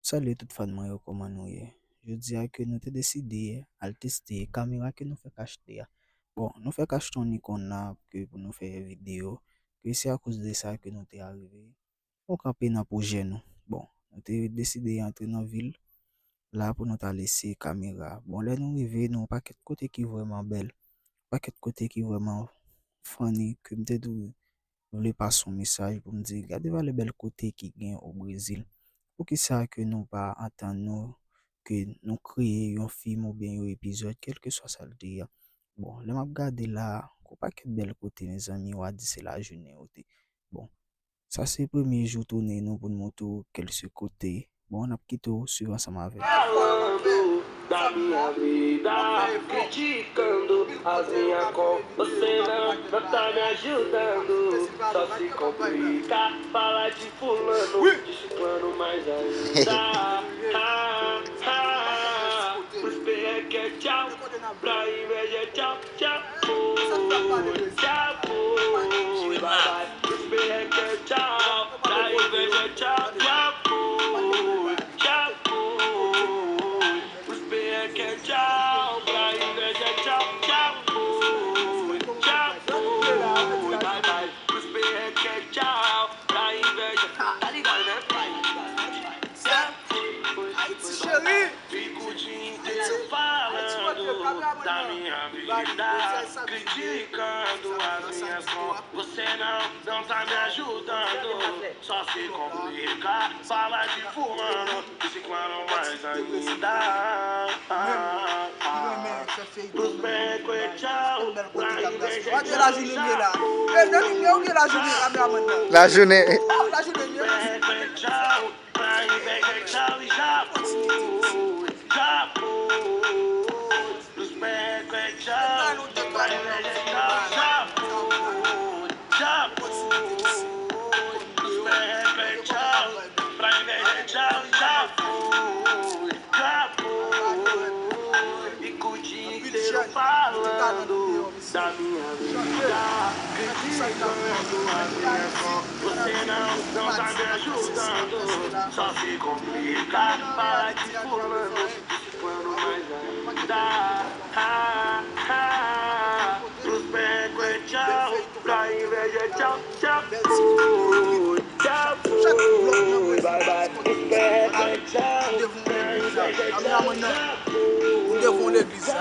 Salut toute fan moi yo comment nous ye. Je dis que nous te décidé à tester caméra que nous fait acheter. Bon, nous fait acheter un Nikon là que pour nous faire vidéo. Que c'est à cause de ça que nous t'es arrivé. On camper dans projet nous. Bon, nous t'es décidé d'entrer dans ville là pour nous t'a laisser caméra. Bon, là nous arrivé nous pas quelque côté qui vraiment belle, pas quelque côté qui vraiment funny que me tout voulais passer son message pour me dire regardez voir les belles côtés qui gagne au Brésil. Pour qui ça que nous pas attendre nous que nous créer un film ou bien un épisode quel que soit ça le dire. Bon, là m'a regarder là, qu'on pas que bel côté mes amis, on a dit c'est la journée ôté. Bon, ça c'est premier jour tourner nous pour nous montrer quel ce côté. Bon, on a quitté sur ensemble avec. Falando da minha vida, criticando as minhas cor. Você não tá me ajudando, só se complica. Fala de fulano, de ciclano mais ainda. Os PE é tchau, pra inveja é tchau, tchau. Tchau, bye bye. Os PE é tchau, pra inveja é tchau, tchau. Tchau, pra inveja, tchau, tchau, tchau, bye bye, os perreque, tchau, pra inveja, tá ligado, né? Fico o dia inteiro falando da minha vida, criticando as minhas cor. Você não tá me ajudando, só se complica. Fala de fulano, de ciclano mais ainda. Os becos é tchau, pra inveja é tchau, La journée. becos é tchau, pra inveja é tchau e já fui, já fui. Os becos é tchau, pra inveja é tchau, já fui, já fui. Os becos é tchau, pra inveja é tchau e já fui, já fui. E curti inteiro falando da minha vida, criticando as minhas cor. Você não tá me ajudando, só se complica. Para de fulano, quando mais ainda. Pros becos é tchau, pra inveja é tchau, tchau. Tchau, bye bye. Pros becos é tchau, pra inveja é tchau, tchau. Nous devons l'église.